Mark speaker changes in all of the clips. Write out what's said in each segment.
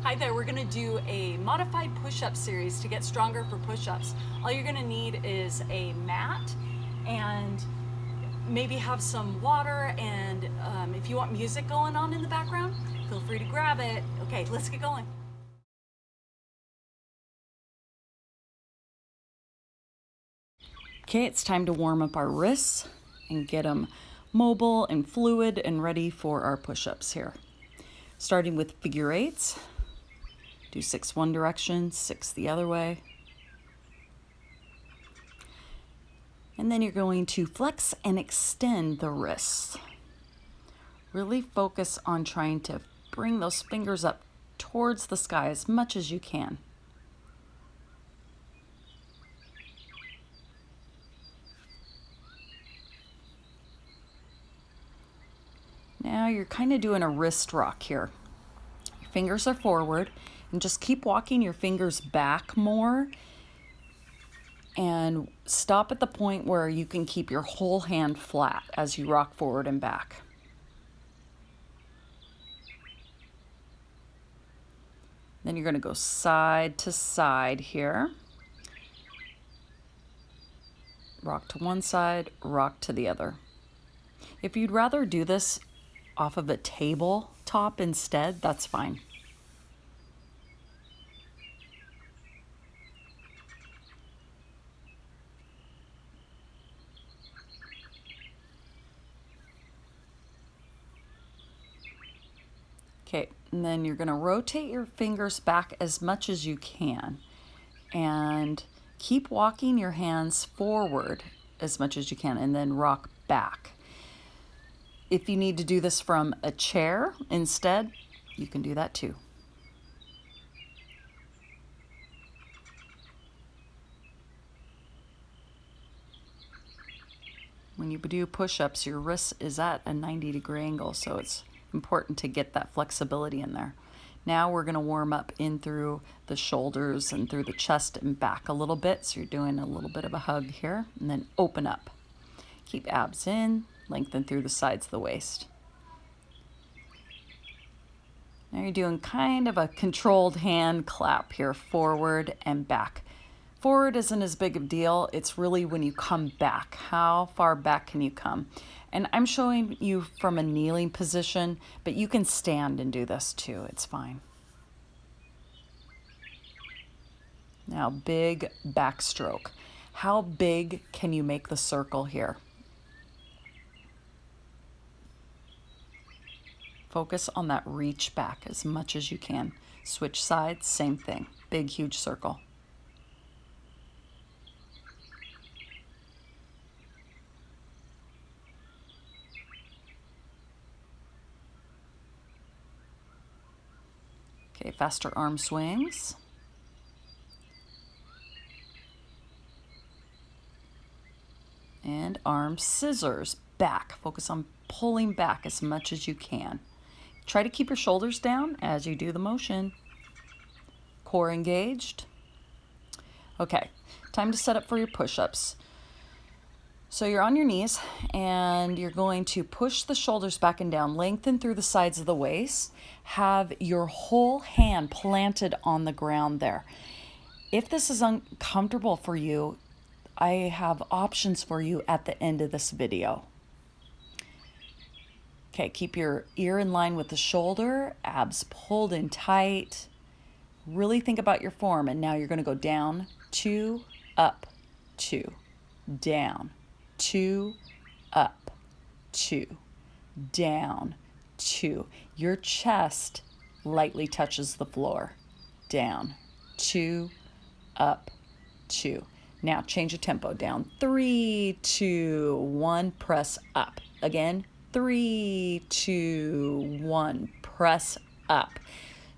Speaker 1: Hi there, we're gonna do a modified push-up series to get stronger for push-ups. All you're gonna need is a mat and maybe have some water, and if you want music going on in the background, feel free to grab it. Okay, let's get going. Okay, it's time to warm up our wrists and get them mobile and fluid and ready for our push-ups here. Starting with figure eights. Do 6 one direction, 6 the other way. And then you're going to flex and extend the wrists. Really focus on trying to bring those fingers up towards the sky as much as you can. Now you're kind of doing a wrist rock here. Your fingers are forward, and just keep walking your fingers back more, and stop at the point where you can keep your whole hand flat as you rock forward and back. Then you're going to go side to side here. Rock to one side, rock to the other. If you'd rather do this off of a tabletop instead, that's fine. Okay, and then you're going to rotate your fingers back as much as you can, and keep walking your hands forward as much as you can, and then rock back. If you need to do this from a chair instead, you can do that too. When you do push-ups, your wrist is at a 90-degree angle, so it's important to get that flexibility in there. Now we're going to warm up in through the shoulders and through the chest and back a little bit. So you're doing a little bit of a hug here, and then open up. Keep abs in, lengthen through the sides of the waist. Now you're doing kind of a controlled hand clap here, forward and back. Forward isn't as big of a deal. It's really when you come back. How far back can you come? And I'm showing you from a kneeling position, but you can stand and do this too. It's fine. Now, big backstroke. How big can you make the circle here? Focus on that reach back as much as you can. Switch sides, same thing. Big, huge circle. Okay, faster arm swings. And arm scissors, back. Focus on pulling back as much as you can. Try to keep your shoulders down as you do the motion. Core engaged. Okay, time to set up for your push-ups. So you're on your knees and you're going to push the shoulders back and down, lengthen through the sides of the waist, have your whole hand planted on the ground there. If this is uncomfortable for you, I have options for you at the end of this video. Okay, keep your ear in line with the shoulder, abs pulled in tight. Really think about your form, and now you're going to go down, 2, up, 2, down, 2, up, 2, down, 2. Your chest lightly touches the floor. Down, 2, up, 2. Now change your tempo. Down, 3, 2, 1, press up. Again, 3, 2, 1, press up.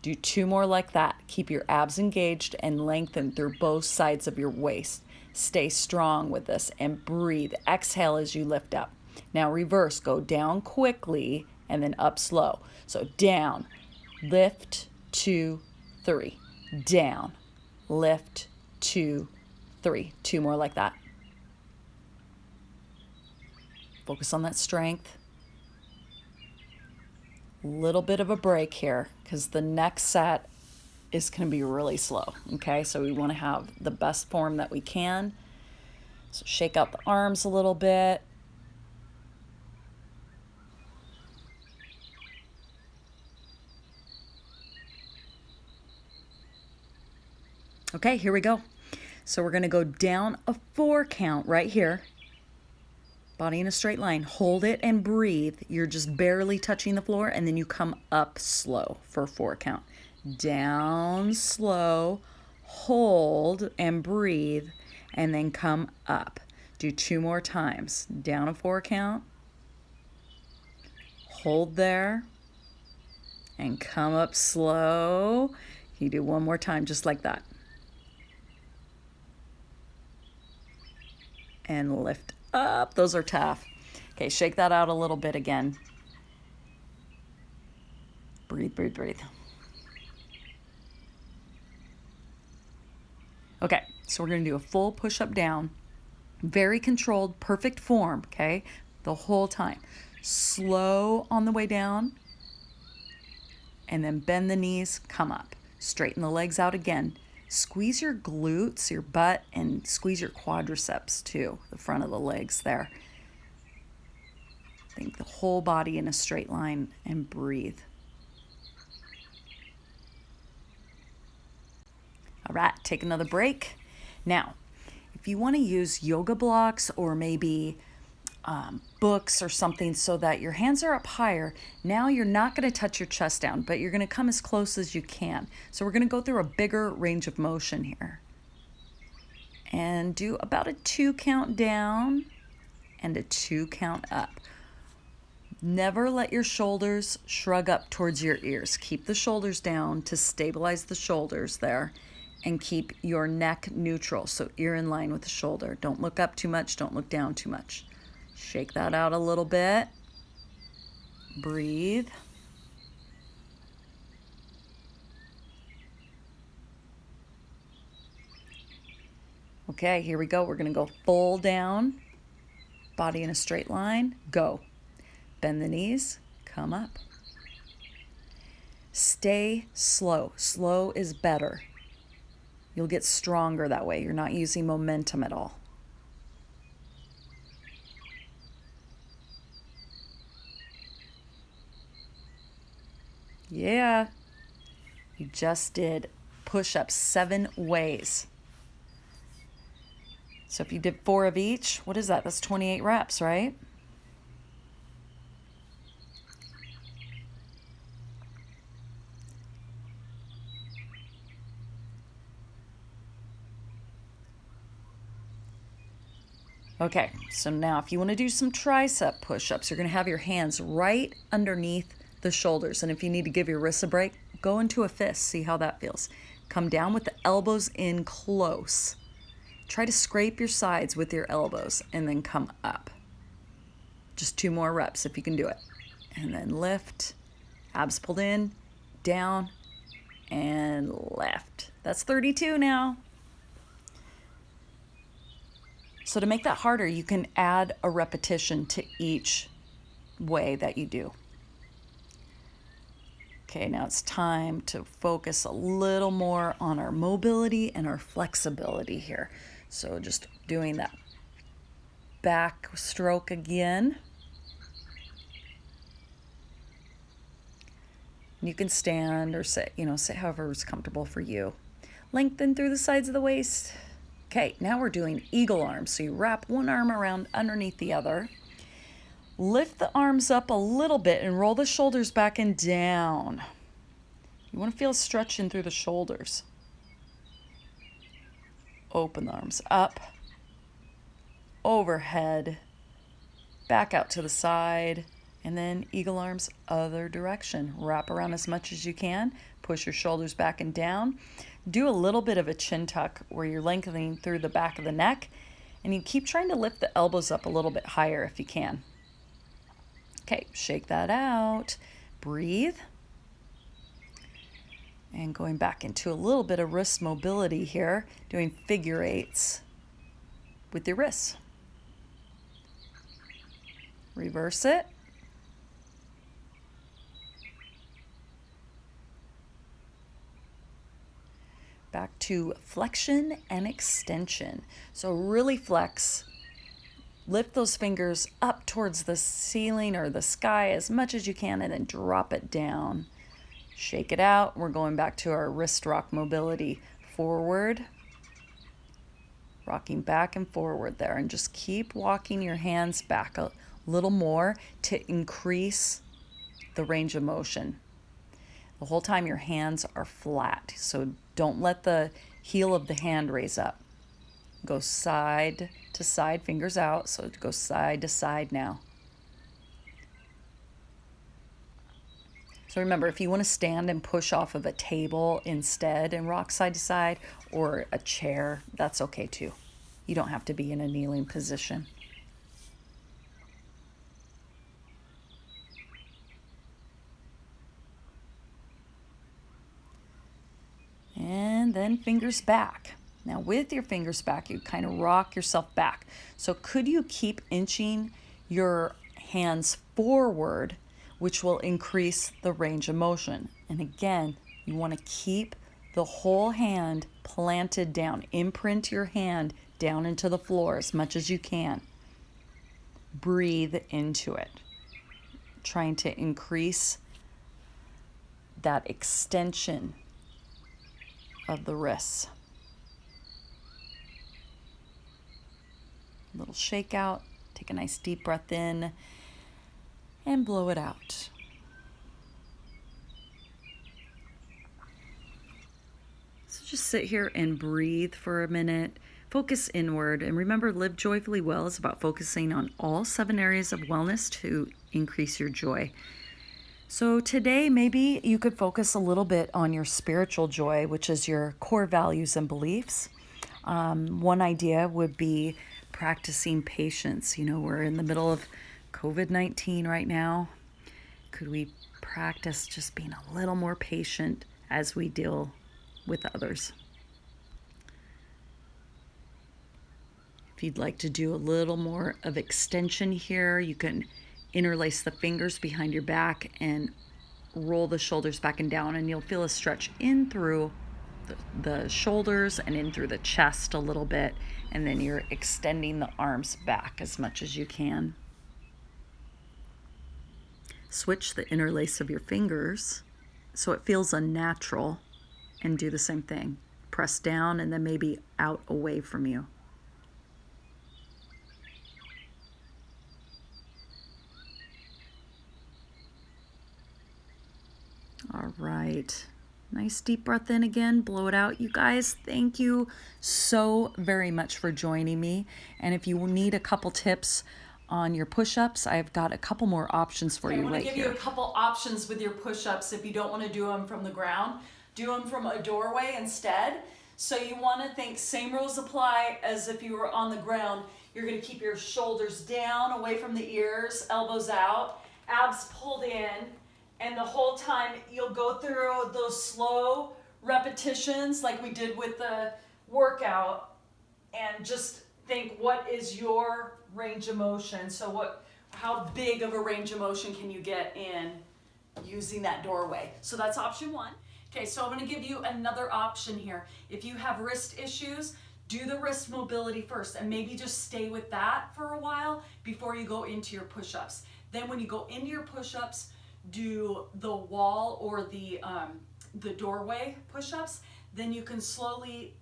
Speaker 1: Do 2 more like that. Keep your abs engaged and lengthen through both sides of your waist. Stay strong with this and breathe. Exhale as you lift up. Now reverse. Go down quickly and then up slow. So down, lift, 2, 3. Down, lift, 2, 3. 2 more like that. Focus on that strength. Little bit of a break here because the next set is going to be really slow. Okay, so we want to have the best form that we can. So shake out the arms a little bit. Okay, here we go. So we're going to go down a 4 count right here. Body in a straight line. Hold it and breathe. You're just barely touching the floor, and then you come up slow for a 4 count. Down slow, hold and breathe, and then come up. Do 2 more times. Down a 4 count. Hold there and come up slow. You do 1 more time just like that. And lift up. Those are tough. Okay, shake that out a little bit again. Breathe, breathe, breathe. Okay, so we're going to do a full push-up down. Very controlled, perfect form, okay? The whole time. Slow on the way down. And then bend the knees, come up. Straighten the legs out again. Squeeze your glutes, your butt, and squeeze your quadriceps too, the front of the legs there. Think the whole body in a straight line and breathe. All right, take another break. Now, if you want to use yoga blocks or maybe books or something so that your hands are up higher, now you're not going to touch your chest down, but you're going to come as close as you can. So we're going to go through a bigger range of motion here. And do about a 2 count down and a 2 count up. Never let your shoulders shrug up towards your ears. Keep the shoulders down to stabilize the shoulders there, and keep your neck neutral, so ear in line with the shoulder. Don't look up too much, don't look down too much. Shake that out a little bit. Breathe. Okay, here we go. We're going to go full down. Body in a straight line. Go. Bend the knees. Come up. Stay slow. Slow is better. You'll get stronger that way. You're not using momentum at all. Yeah, you just did push-ups 7 ways. So if you did 4 of each, what is that? That's 28 reps, right? Okay, so now if you want to do some tricep push-ups, you're going to have your hands right underneath the shoulders. And if you need to give your wrists a break, go into a fist. See how that feels. Come down with the elbows in close. Try to scrape your sides with your elbows and then come up. Just 2 more reps if you can do it. And then lift, abs pulled in, down, and left. That's 32 now. So to make that harder, you can add a repetition to each way that you do. Okay, now it's time to focus a little more on our mobility and our flexibility here. So just doing that backstroke again. You can stand or sit, sit however is comfortable for you. Lengthen through the sides of the waist. Okay, now we're doing eagle arms. So you wrap one arm around underneath the other. Lift the arms up a little bit and roll the shoulders back and down. You want to feel stretching through the shoulders. Open the arms up, overhead, back out to the side, and then eagle arms other direction. Wrap around as much as you can. Push your shoulders back and down. Do a little bit of a chin tuck where you're lengthening through the back of the neck, and you keep trying to lift the elbows up a little bit higher if you can. Okay, shake that out. Breathe. And going back into a little bit of wrist mobility here, doing figure eights with your wrists. Reverse it. back to flexion and extension. So really flex, lift those fingers up towards the ceiling or the sky as much as you can, and then drop it down. Shake it out. We're going back to our wrist rock mobility. Forward, rocking back and forward there, and just keep walking your hands back a little more to increase the range of motion. The whole time your hands are flat, so don't let the heel of the hand raise up. Go side to side, fingers out, so go side to side now. So remember, if you want to stand and push off of a table instead and rock side to side, or a chair, that's okay too. You don't have to be in a kneeling position. And then fingers back. Now with your fingers back, you kind of rock yourself back. So could you keep inching your hands forward, which will increase the range of motion? And again, you want to keep the whole hand planted down. Imprint your hand down into the floor as much as you can. Breathe into it, trying to increase that extension of the wrists. A little shake out. Take a nice deep breath in and blow it out. So just sit here and breathe for a minute. Focus inward, and remember, Live Joyfully Well is about focusing on all 7 areas of wellness to increase your joy. So today, maybe you could focus a little bit on your spiritual joy, which is your core values and beliefs. One idea would be practicing patience. You know, we're in the middle of COVID-19 right now. Could we practice just being a little more patient as we deal with others? If you'd like to do a little more of extension here, you can interlace the fingers behind your back and roll the shoulders back and down, and you'll feel a stretch in through the shoulders and in through the chest a little bit, and then you're extending the arms back as much as you can. Switch the interlace of your fingers so it feels unnatural, and do the same thing. Press down and then maybe out away from you. All right. Nice deep breath in again, blow it out. You guys, thank you so very much for joining me. And if you need a couple tips on your push-ups, I've got a couple more options for you right here. I'm going to give you a couple options with your push-ups if you don't want to do them from the ground. Do them from a doorway instead. So you want to think same rules apply as if you were on the ground. You're going to keep your shoulders down, away from the ears, elbows out, abs pulled in. And the whole time you'll go through those slow repetitions like we did with the workout, and just think, what is your range of motion? So how big of a range of motion can you get in using that doorway? So that's option 1. Okay, so I'm going to give you another option here. If you have wrist issues, do the wrist mobility first, and maybe just stay with that for a while before you go into your push-ups. Then when you go into your push-ups, do the wall or the doorway push-ups. Then you can slowly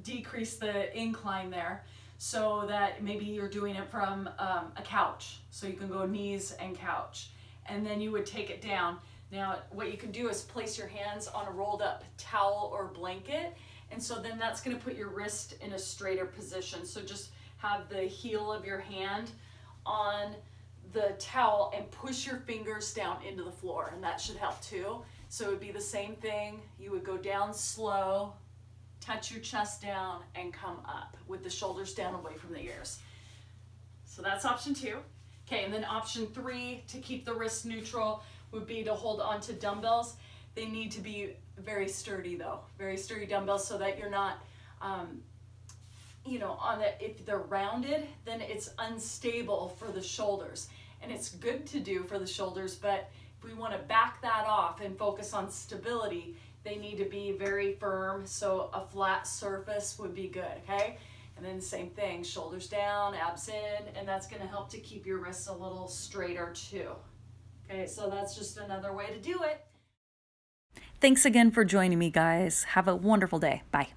Speaker 1: decrease the incline there, so that maybe you're doing it from a couch. So you can go knees and couch, and then you would take it down. Now what you can do is place your hands on a rolled up towel or blanket, and so then that's going to put your wrist in a straighter position. So just have the heel of your hand on the towel and push your fingers down into the floor, and that should help too. So it would be the same thing. You would go down slow, touch your chest down, and come up with the shoulders down away from the ears. So that's option 2. Okay, and then option 3, to keep the wrist neutral, would be to hold on to dumbbells. They need to be very sturdy though, very sturdy dumbbells, so that you're not if they're rounded, then it's unstable for the shoulders. And it's good to do for the shoulders, but if we want to back that off and focus on stability, they need to be very firm, so a flat surface would be good, okay? And then same thing, shoulders down, abs in, and that's gonna help to keep your wrists a little straighter too. Okay, so that's just another way to do it. Thanks again for joining me, guys. Have a wonderful day. Bye.